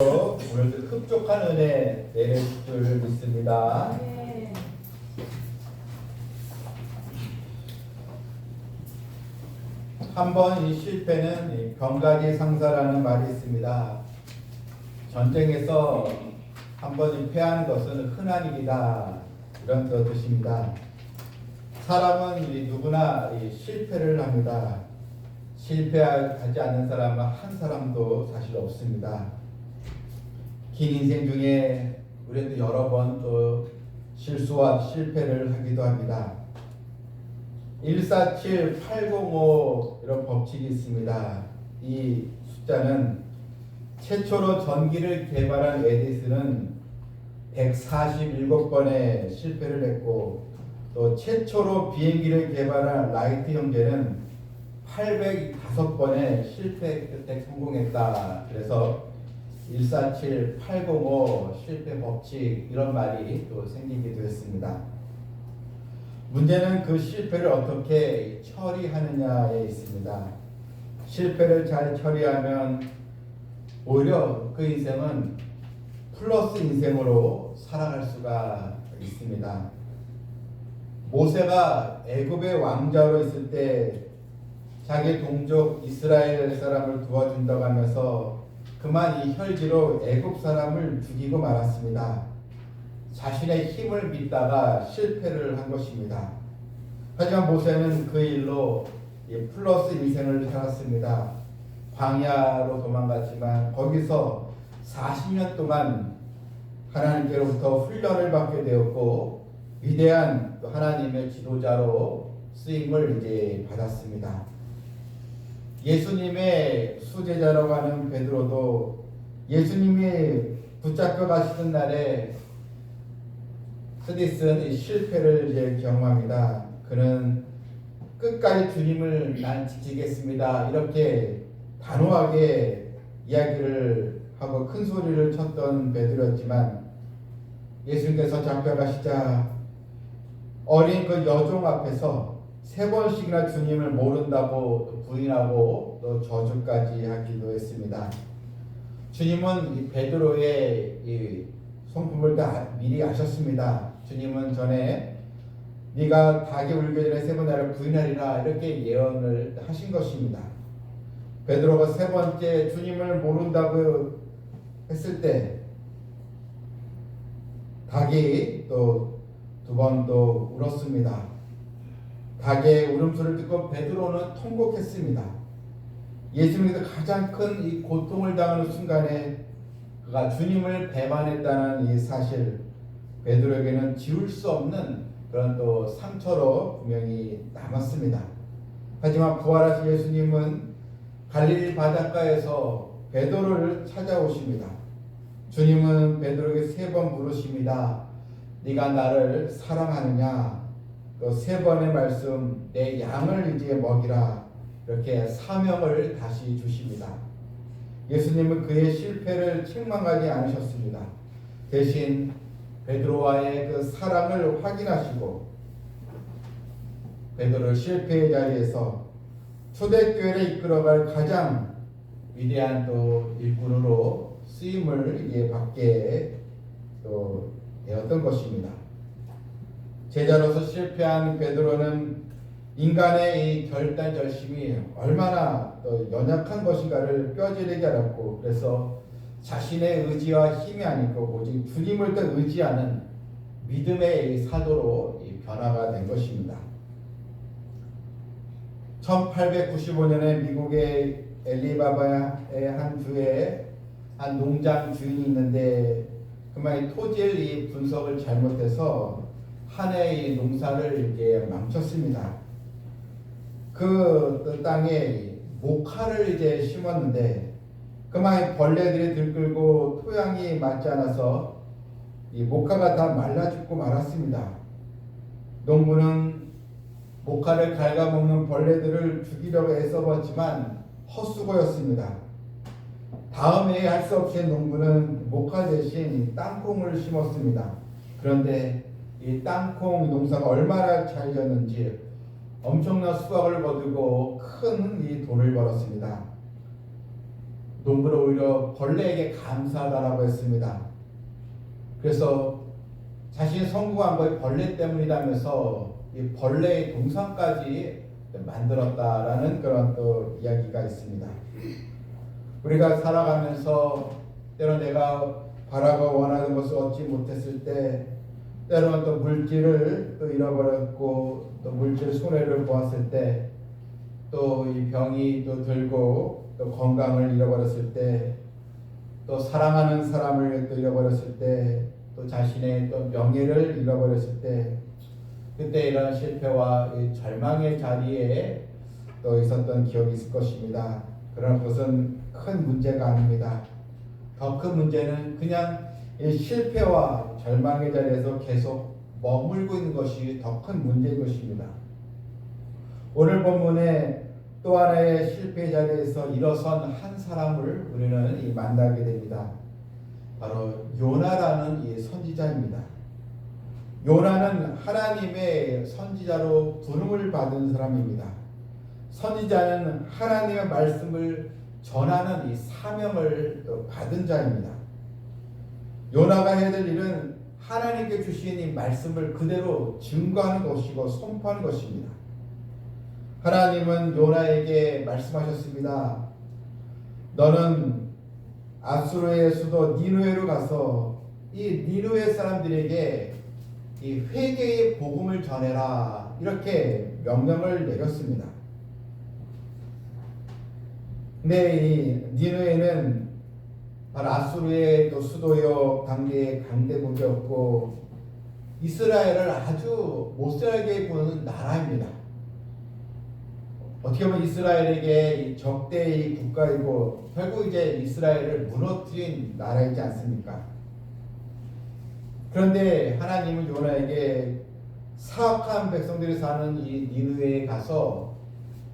오늘도 흡족한 은혜 내릴 줄 믿습니다. 네. 한 번 이 실패는 병가지 상사라는 말이 있습니다. 전쟁에서 한 번 패하는 것은 흔한 일이다, 이런 뜻입니다. 사람은 누구나 실패를 합니다. 실패하지 않는 사람은 한 사람도 사실 없습니다. 긴 인생 중에 우리도 여러 번 또 실수와 실패를 하기도 합니다. 147, 805 이런 법칙이 있습니다. 이 숫자는 최초로 전기를 개발한 에디슨은 147번의 실패를 했고, 또 최초로 비행기를 개발한 라이트 형제는 805번의 실패 끝에 성공했다. 그래서 147, 805 실패 법칙 이런 말이 또 생기기도 했습니다. 문제는 그 실패를 어떻게 처리하느냐에 있습니다. 실패를 잘 처리하면 오히려 그 인생은 플러스 인생으로 살아갈 수가 있습니다. 모세가 애굽의 왕자로 있을 때 자기 동족 이스라엘 사람을 도와준다고 하면서 그만 이 혈기로 애굽 사람을 죽이고 말았습니다. 자신의 힘을 믿다가 실패를 한 것입니다. 하지만 모세는 그 일로 플러스 인생을 살았습니다. 광야로 도망갔지만 거기서 40년 동안 하나님께로부터 훈련을 받게 되었고 위대한 하나님의 지도자로 쓰임을 이제 받았습니다. 예수님의 수제자라고 하는 베드로도 예수님이 붙잡혀 가시던 날에 스디슨 실패를 이제 경험합니다. 그는 끝까지 주님을 난 지키겠습니다, 이렇게 단호하게 이야기를 하고 큰 소리를 쳤던 베드로였지만 예수님께서 잡혀가시자 어린 그 여종 앞에서 3번씩이나 주님을 모른다고 부인하고 또 저주까지 하기도 했습니다. 주님은 이 베드로의 이 성품을 다 미리 아셨습니다. 주님은 전에 네가 닭이 울기 전에 3번 나를 부인하리라, 이렇게 예언을 하신 것입니다. 베드로가 3번째 주님을 모른다고 했을 때 닭이 또 2번 또 울었습니다. 닭의 울음소리를 듣고 베드로는 통곡했습니다. 예수님께서 가장 큰 이 고통을 당하는 순간에 그가 주님을 배반했다는 이 사실, 베드로에게는 지울 수 없는 그런 또 상처로 분명히 남았습니다. 하지만 부활하신 예수님은 갈릴리 바닷가에서 베드로를 찾아오십니다. 주님은 베드로에게 3번 물으십니다. 네가 나를 사랑하느냐? 또 3번의 말씀, 내 양을 이제 먹이라, 이렇게 사명을 다시 주십니다. 예수님은 그의 실패를 책망하지 않으셨습니다. 대신 베드로와의 그 사랑을 확인하시고 베드로를 실패의 자리에서 초대교회를 이끌어갈 가장 위대한 또 일꾼으로 쓰임을 받게 또 되었던 것입니다. 제자로서 실패한 베드로는 인간의 이 결단 결심이 얼마나 또 연약한 것인가를 뼈저리게 알았고, 그래서 자신의 의지와 힘이 아니고 오직 주님을 더 의지하는 믿음의 이 사도로 변화가 된 것입니다. 1895년에 미국의 엘리바바의 한 주에 한 농장 주인이 있는데 그만 토지의 이 분석을 잘못해서 한 해의 농사를 이제 망쳤습니다. 그 땅에 모카를 이제 심었는데 그만 벌레들이 들끓고 토양이 맞지 않아서 이 모카가 다 말라 죽고 말았습니다. 농부는 모카를 갉아먹는 벌레들을 죽이려고 애써봤지만 헛수고였습니다. 다음 해에 할 수 없이 농부는 모카 대신 땅콩을 심었습니다. 그런데 이 땅콩 농사가 얼마나 잘 되었는지 엄청난 수확을 거두고 큰 이 돈을 벌었습니다. 농부는 오히려 벌레에게 감사하다라고 했습니다. 그래서 자신이 성공한 거에 벌레 때문이라면서 이 벌레의 동상까지 만들었다라는 그런 또 이야기가 있습니다. 우리가 살아가면서 때로 내가 바라고 원하는 것을 얻지 못했을 때, 때로는 또 물질을 또 잃어버렸고, 또 물질 손해를 보았을 때, 또 이 병이 또 들고 또 건강을 잃어버렸을 때, 또 사랑하는 사람을 또 잃어버렸을 때, 또 자신의 또 명예를 잃어버렸을 때, 그때 이런 실패와 이 절망의 자리에 또 있었던 기억이 있을 것입니다. 그러나 그것은 큰 문제가 아닙니다. 더 큰 문제는 그냥 이 실패와 절망의 자리에서 계속 머물고 있는 것이 더 큰 문제인 것입니다. 오늘 본문에 또 하나의 실패 자리에서 일어선 한 사람을 우리는 만나게 됩니다. 바로 요나라는 이 선지자입니다. 요나는 하나님의 선지자로 부름을 받은 사람입니다. 선지자는 하나님의 말씀을 전하는 이 사명을 받은 자입니다. 요나가 해야 될 일은 하나님께 주신 이 말씀을 그대로 증거하는 것이고 선포하는 것입니다. 하나님은 요나에게 말씀하셨습니다. 너는 아수르의 수도 니느웨로 가서 이 니느웨 사람들에게 이 회개의 복음을 전해라, 이렇게 명령을 내렸습니다. 근데 이 니느웨는 바로 아수르의 또 수도요 강대의 강대국이었고 이스라엘을 아주 못살게 보는 나라입니다. 어떻게 보면 이스라엘에게 적대의 국가이고 결국 이제 이스라엘을 무너뜨린 나라이지 않습니까? 그런데 하나님은 요나에게 사악한 백성들이 사는 이 니느웨에 가서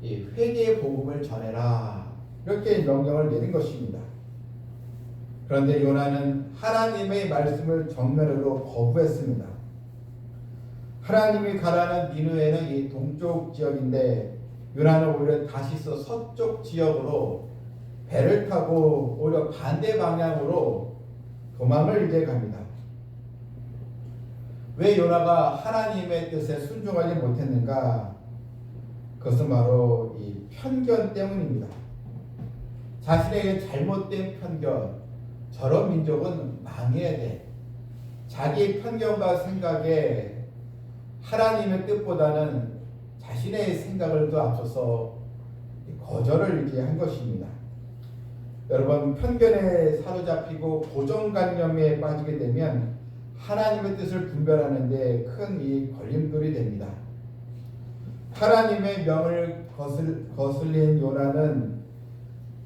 이 회개의 복음을 전해라, 이렇게 명령을 내린 것입니다. 그런데 요나는 하나님의 말씀을 정면으로 거부했습니다. 하나님이 가라는 니느웨는 이 동쪽 지역인데 요나는 오히려 다시서 서쪽 지역으로 배를 타고 오히려 반대 방향으로 도망을 이제 갑니다. 왜 요나가 하나님의 뜻에 순종하지 못했는가? 그것은 바로 이 편견 때문입니다. 자신에게 잘못된 편견, 저런 민족은 망해야 돼. 자기 편견과 생각에 하나님의 뜻보다는 자신의 생각을 더 앞서서 거절을 이렇게 한 것입니다. 여러분, 편견에 사로잡히고 고정관념에 빠지게 되면 하나님의 뜻을 분별하는 데 큰 이 걸림돌이 됩니다. 하나님의 명을 거슬린 요나는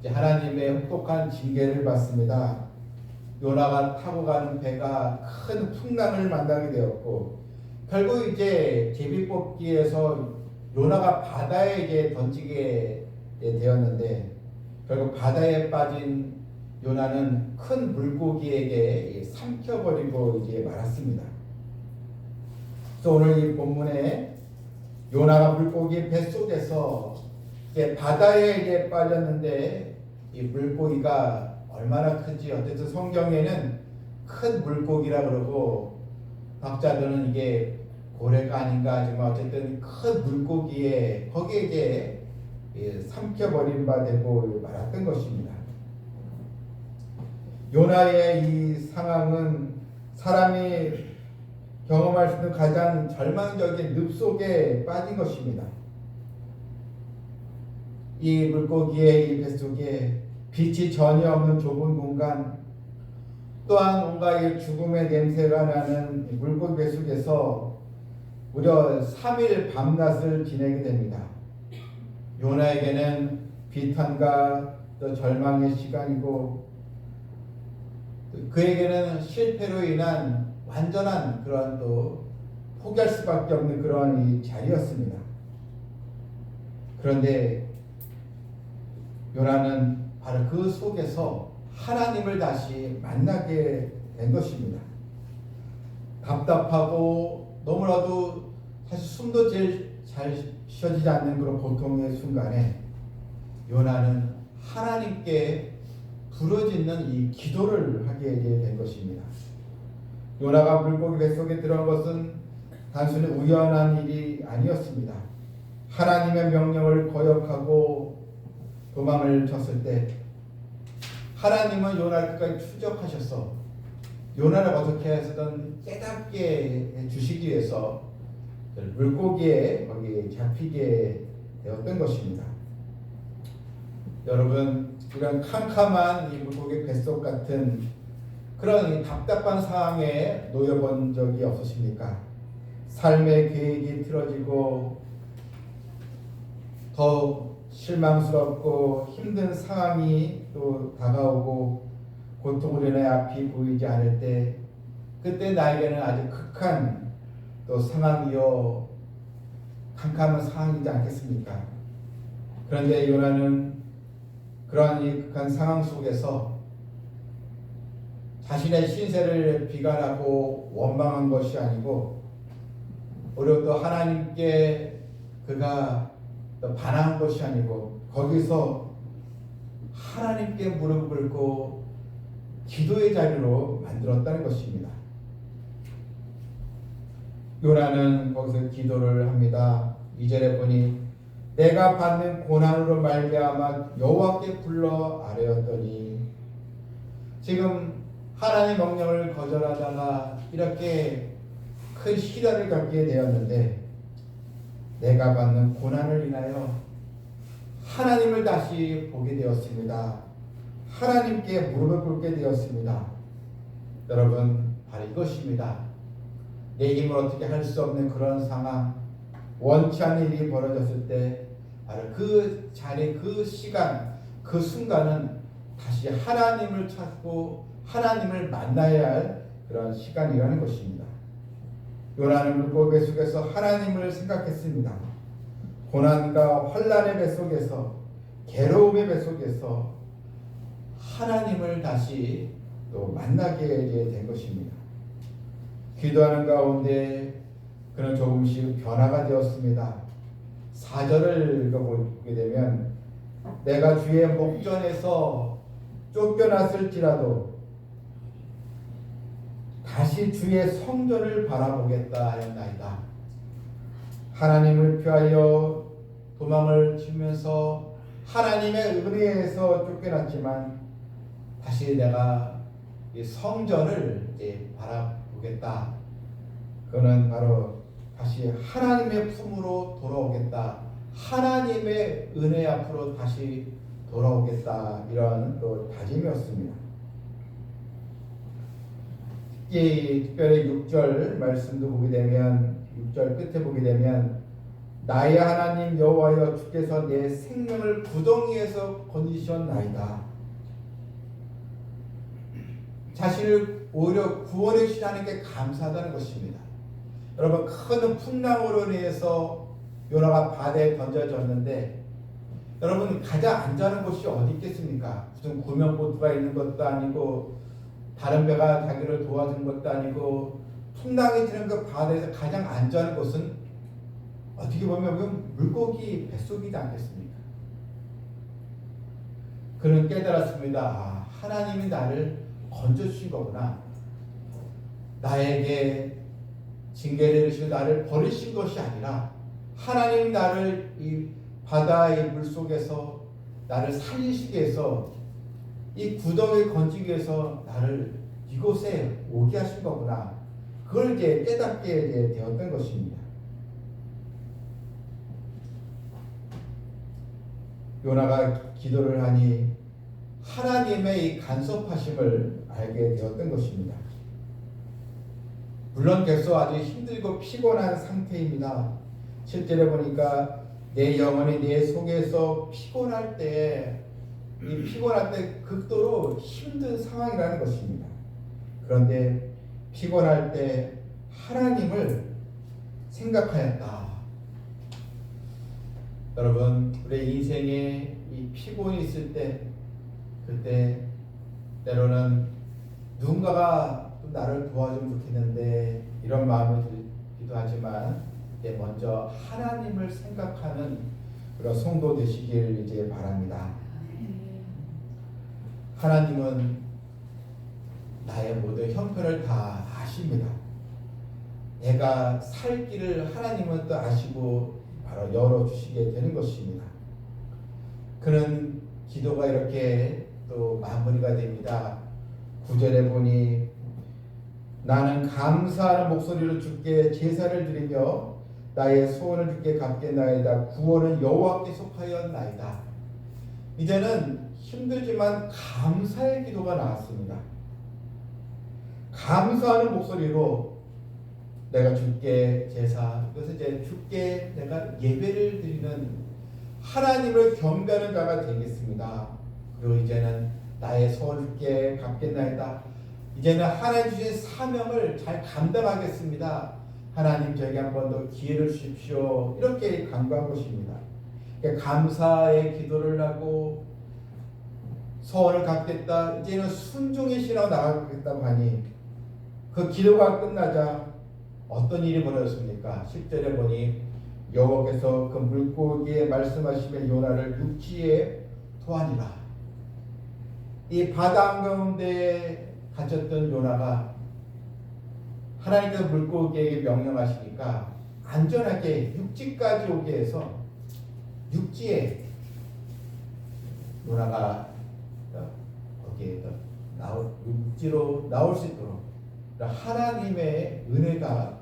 하나님의 혹독한 징계를 받습니다. 요나가 타고 가는 배가 큰 풍랑을 만나게 되었고 결국 이제 제비뽑기에서 요나가 바다에 이제 던지게 되었는데 결국 바다에 빠진 요나는 큰 물고기에게 삼켜버리고 이제 말았습니다. 그래서 오늘 이 본문에 요나가 물고기 뱃속에서 이제 바다에 이제 빠졌는데 이 물고기가 얼마나 큰지, 어쨌든 성경에는 큰 물고기라 그러고 학자들은 이게 고래가 아닌가 하지만 어쨌든 큰 물고기에 거기에 이제 삼켜버린 바 되고 말았던 것입니다. 요나의 이 상황은 사람이 경험할 수 있는 가장 절망적인 늪 속에 빠진 것입니다. 이 물고기의 이 뱃속에 빛이 전혀 없는 좁은 공간, 또한 온갖 죽음의 냄새가 나는 물고기 뱃속에서 무려 3일 밤낮을 지내게 됩니다. 요나에게는 비탄과 또 절망의 시간이고 그에게는 실패로 인한 완전한 그러한 또 포기할 수밖에 없는 그러한 이 자리였습니다. 그런데 요나는 바로 그 속에서 하나님을 다시 만나게 된 것입니다. 답답하고 너무나도 사실 숨도 제일 잘 쉬어지지 않는 그런 고통의 순간에 요나는 하나님께 부르짖는 이 기도를 하게 된 것입니다. 요나가 물고기 뱃속에 들어간 것은 단순히 우연한 일이 아니었습니다. 하나님의 명령을 거역하고 도망을 쳤을 때 하나님은 요나를 끝까지 추적하셔서 요나를 어떻게 해서든 깨닫게 주시기 위해서 물고기에 거기에 잡히게 되었던 것입니다. 여러분, 이런 캄캄한 이 물고기 뱃속 같은 그런 답답한 상황에 놓여본 적이 없으십니까? 삶의 계획이 틀어지고 더 실망스럽고 힘든 상황이 또 다가오고 고통으로 인해 앞이 보이지 않을 때 그때 나에게는 아주 극한 또 상황이요 캄캄한 상황이지 않겠습니까? 그런데 요나는 그러한 이 극한 상황 속에서 자신의 신세를 비관하고 원망한 것이 아니고 오히려 또 하나님께 그가 또 반항한 것이 아니고 거기서 하나님께 무릎을 꿇고 기도의 자리로 만들었다는 것입니다. 요나는 거기서 기도를 합니다. 2절에 보니 내가 받는 고난으로 말미암아 여호와께 불러 아뢰었더니 지금 하나님의 명령을 거절하다가 이렇게 큰 시련을 겪게 되었는데 내가 받는 고난을 인하여 하나님을 다시 보게 되었습니다. 하나님께 무릎을 꿇게 되었습니다. 여러분, 바로 이것입니다. 내 힘으로 어떻게 할 수 없는 그런 상황, 원치 않는 일이 벌어졌을 때 바로 그 자리, 그 시간, 그 순간은 다시 하나님을 찾고 하나님을 만나야 할 그런 시간이라는 것입니다. 요나는 물고기 속에서 하나님을 생각했습니다. 고난과 환난의 뱃속에서 괴로움의 뱃속에서 하나님을 다시 또 만나게 된 것입니다. 기도하는 가운데 그는 조금씩 변화가 되었습니다. 4절을 읽어보게 되면 내가 주의 목전에서 쫓겨났을지라도 다시 주의 성전을 바라보겠다 하였나이다. 하나님을 피하여 도망을 치면서 하나님의 은혜에서 쫓겨났지만 다시 내가 이 성전을 이제 바라보겠다. 그는 바로 다시 하나님의 품으로 돌아오겠다. 하나님의 은혜 앞으로 다시 돌아오겠다. 이러한 또 다짐이었습니다. 특별히 6절 말씀도 보게 되면 6절 끝에 보게 되면 나의 하나님 여호와여 주께서 내 생명을 구덩이에서 건지셨나이다. 자신을 오히려 구원해 주신 하나님께 감사하다는 것입니다. 여러분, 큰 풍랑으로 인해서 요나가 바다에 던져졌는데 여러분, 가장 안전한 곳이 어디 있겠습니까? 무슨 구명보트가 있는 것도 아니고 다른 배가 자기를 도와준 것도 아니고 풍랑이 치는 그 바다에서 가장 안전한 곳은 어떻게 보면 물고기 뱃속이지 않겠습니까? 그는 깨달았습니다. 아, 하나님이 나를 건져주신 거구나. 나에게 징계를 내리시고 나를 버리신 것이 아니라 하나님이 나를 이 바다의 물속에서 나를 살리시기 위해서 이 구덩이를 건지기 위해서 나를 이곳에 오게 하신 거구나. 그걸 이제 깨닫게 되었던 것입니다. 요나가 기도를 하니 하나님의 이 간섭하심을 알게 되었던 것입니다. 물론 계속 아주 힘들고 피곤한 상태입니다. 실제로 보니까 내 영혼이 내 속에서 피곤할 때 극도로 힘든 상황이라는 것입니다. 그런데 피곤할 때 하나님을 생각하였다. 여러분, 우리 인생에 이 피곤이 있을 때 그때 때로는 누군가가 또 나를 도와주면 좋겠는데 이런 마음이 들기도 하지만 먼저 하나님을 생각하는 그런 성도 되시길 이제 바랍니다. 하나님은 나의 모든 형편을 다 아십니다. 내가 살 길을 하나님은 또 아시고 바로 열어주시게 되는 것입니다. 그는 기도가 이렇게 또 마무리가 됩니다. 9절에 보니 나는 감사하는 목소리로 주께 제사를 드리며 나의 소원을 주께 갚겠나이다. 구원은 여호와께 속하였나이다. 이제는 힘들지만 감사의 기도가 나왔습니다. 감사하는 목소리로 내가 주께 제사, 그래서 이제 주께 내가 예배를 드리는 하나님을 경배하는 자가 되겠습니다. 그리고 이제는 나의 소원을 주께 갚겠나이다. 이제는 하나님 주신 사명을 잘 감당하겠습니다. 하나님 저에게 한 번 더 기회를 주십시오. 이렇게 간구한 것입니다. 그러니까 감사의 기도를 하고 소원을 갚겠다. 이제는 순종의 신앙으로 나가겠다고 하니 그 기도가 끝나자 어떤 일이 벌어졌습니까? 10절에 보니 여호와께서 그 물고기에 말씀하시며 요나를 육지에 토하니라. 이 바다 가운데 갇혔던 요나가 하나님께서 물고기에게 명령하시니까 안전하게 육지까지 오게 해서 육지에 요나가 거기에 육지로 나올 수 있도록 하나님의 은혜가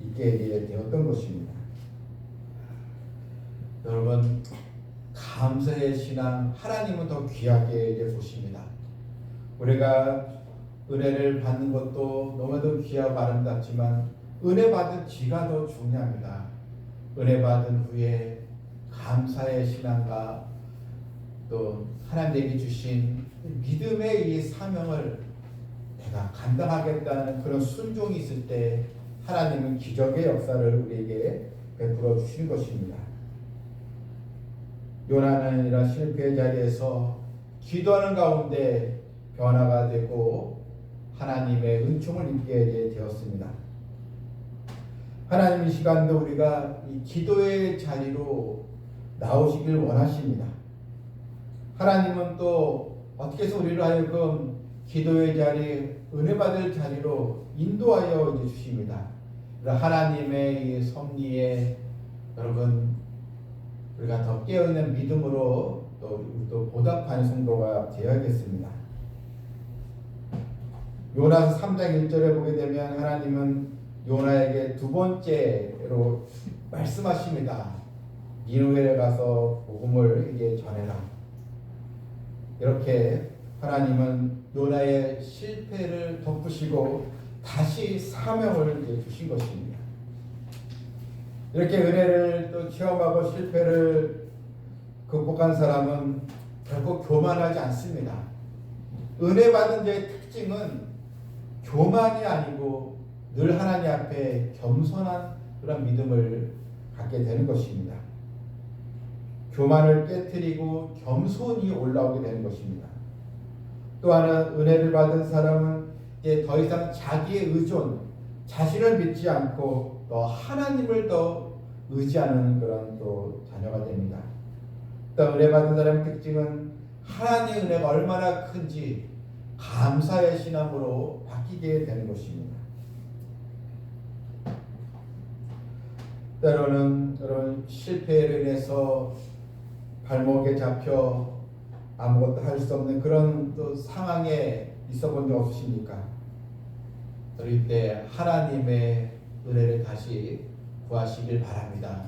있게 되었던 것입니다. 여러분, 감사의 신앙, 하나님은 더 귀하게 보십니다. 우리가 은혜를 받는 것도 너무도 귀하고 아름답지만 은혜 받은 지가 더 중요합니다. 은혜 받은 후에 감사의 신앙과 또 하나님에게 주신 믿음의 이 사명을 내가 감당하겠다는 그런 순종이 있을 때 하나님은 기적의 역사를 우리에게 베풀어 주시는 것입니다. 요나는 이런 실패의 자리에서 기도하는 가운데 변화가 되고 하나님의 은총을 입게 되었습니다. 하나님 이 시간도 우리가 이 기도의 자리로 나오시길 원하십니다. 하나님은 또 어떻게 해서 우리를 하여금 기도의 자리, 은혜 받을 자리로 인도하여 주십니다. 하나님의 이 섭리에 여러분 우리가 더 깨어있는 믿음으로 또 보답하는 성도가 되어야겠습니다. 요나서 3장 1절에 보게 되면 하나님은 요나에게 두 번째로 말씀하십니다. 니느웨에 가서 복음을 이게 전해라. 이렇게 하나님은 요나의 실패를 덮으시고 다시 사명을 주신 것입니다. 이렇게 은혜를 또 체험하고 실패를 극복한 사람은 결코 교만하지 않습니다. 은혜 받은 자의 특징은 교만이 아니고 늘 하나님 앞에 겸손한 그런 믿음을 갖게 되는 것입니다. 교만을 깨트리고 겸손히 올라오게 되는 것입니다. 또 하나 은혜를 받은 사람은 이제 더 이상 자기의 의존, 자신을 믿지 않고 또 하나님을 더 의지하는 그런 또 자녀가 됩니다. 또 은혜 받은 사람의 특징은 하나님의 은혜가 얼마나 큰지 감사의 신앙으로 바뀌게 되는 것입니다. 때로는 여러분 실패로 인해서 발목에 잡혀 아무것도 할 수 없는 그런 또 상황에 있어 본 적 없으십니까? 이때 하나님의 은혜를 다시 구하시길 바랍니다.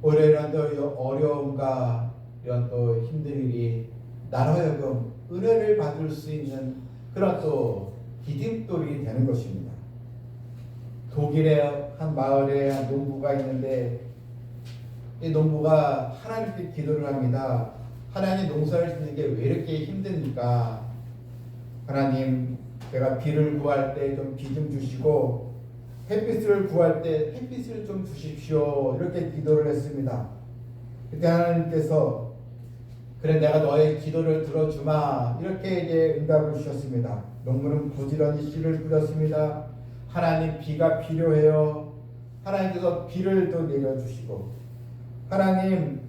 올해 이런 또 어려움과 이런 또 힘든 일이 나로 하여금 은혜를 받을 수 있는 그런 또 디딤돌이 되는 것입니다. 독일의 한 마을에 한 농부가 있는데 이 농부가 하나님께 기도를 합니다. 하나님 농사를 짓는 게 왜 이렇게 힘듭니까? 하나님 제가 비를 구할 때 좀 비 좀 주시고 햇빛을 구할 때 햇빛을 좀 주십시오. 이렇게 기도를 했습니다. 그때 하나님께서 그래 내가 너의 기도를 들어주마 이렇게 이제 응답을 주셨습니다. 농부는 부지런히 씨를 뿌렸습니다. 하나님 비가 필요해요. 하나님께서 비를 또 내려주시고 하나님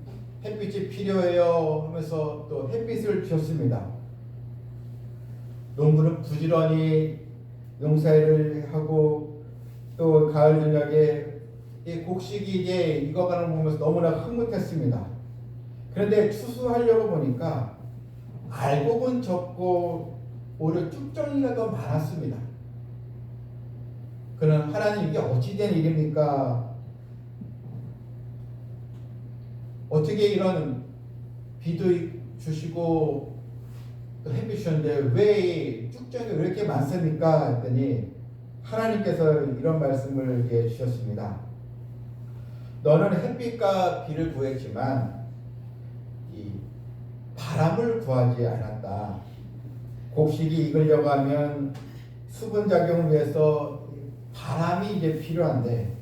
햇빛이 필요해요 하면서 또 햇빛을 주셨습니다. 농부는 부지런히 농사일을 하고 또 가을 저녁에 이 곡식이 이제 익어가는 거 보면서 너무나 흐뭇했습니다. 그런데 추수하려고 보니까 알곡은 적고 오히려 쭉정이가 더 많았습니다. 그는 하나님 이게 어찌된 일입니까? 어떻게 이런 비도 주시고 또 햇빛 주셨는데 왜 쭉정이 왜 이렇게 많습니까? 했더니 하나님께서 이런 말씀을 주셨습니다. 너는 햇빛과 비를 구했지만 이 바람을 구하지 않았다. 곡식이 익으려고 하면 수분 작용을 위해서 바람이 이제 필요한데,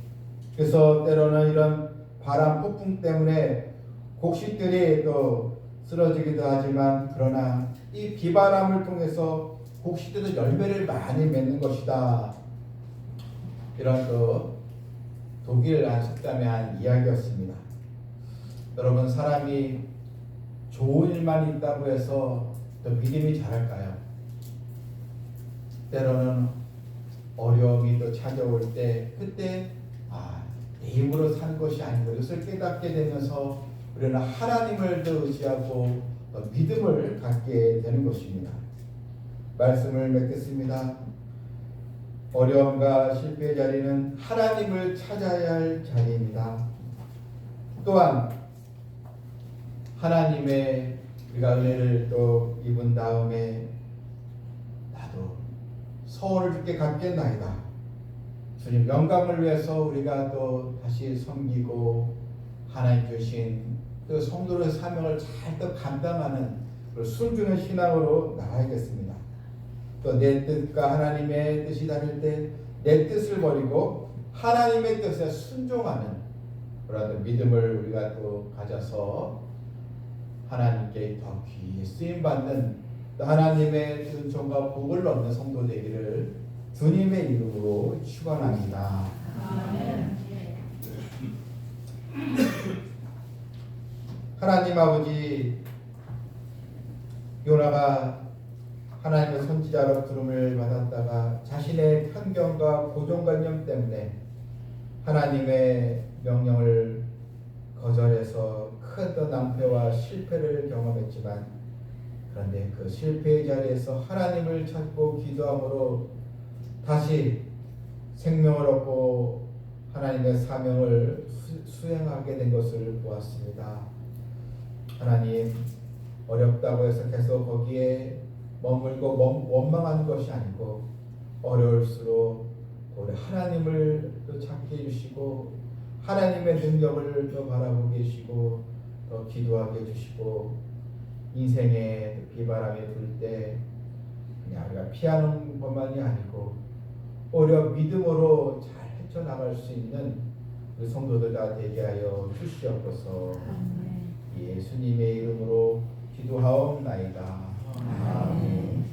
그래서 때로는 이런 바람 폭풍 때문에 곡식들이 또 쓰러지기도 하지만, 그러나 이 비바람을 통해서 곡식들도 열매를 많이 맺는 것이다. 이런 또 독일 한 속담의 한 이야기였습니다. 여러분, 사람이 좋은 일만 있다고 해서 또 믿음이 자랄까요? 때로는 어려움이 또 찾아올 때, 그때 내 힘으로 산 것이 아니고 이것을 깨닫게 되면서 우리는 하나님을 더 의지하고 또 믿음을 갖게 되는 것입니다. 말씀을 맺겠습니다. 어려움과 실패의 자리는 하나님을 찾아야 할 자리입니다. 또한 하나님의 우리가 은혜를 또 입은 다음에 나도 소원을 주께 갖겠나이다. 주님 영광을 위해서 우리가 또 다시 섬기고 하나님 주신 그 성도의 사명을 잘 또 감당하는 순종의 신앙으로 나가야겠습니다. 또 내 뜻과 하나님의 뜻이 다를 때 내 뜻을 버리고 하나님의 뜻에 순종하는 그런 믿음을 우리가 또 가져서 하나님께 더 귀히 쓰임받는 하나님의 은총과 복을 얻는 성도 되기를 주님의 이름으로 축원합니다. 아멘. 하나님 아버지, 요나가 하나님의 선지자로 부름을 받았다가 자신의 편견과 고정관념 때문에 하나님의 명령을 거절해서 큰 낭패와 실패를 경험했지만, 그런데 그 실패의 자리에서 하나님을 찾고 기도함으로 다시 생명을 얻고 하나님의 사명을 수행하게 된 것을 보았습니다. 하나님, 어렵다고 해서 계속 거기에 머물고 원망하는 것이 아니고 어려울수록 우리 하나님을 또 찾게 해주시고 하나님의 능력을 또 바라보게 해주시고 또 기도하게 해주시고, 인생의 비바람이 불 때 그냥 우리가 피하는 것만이 아니고 오히려 믿음으로 잘 헤쳐나갈 수 있는 우리 성도들 다 되게 하여 주시옵소서. 예수님의 이름으로 기도하옵나이다. 아멘.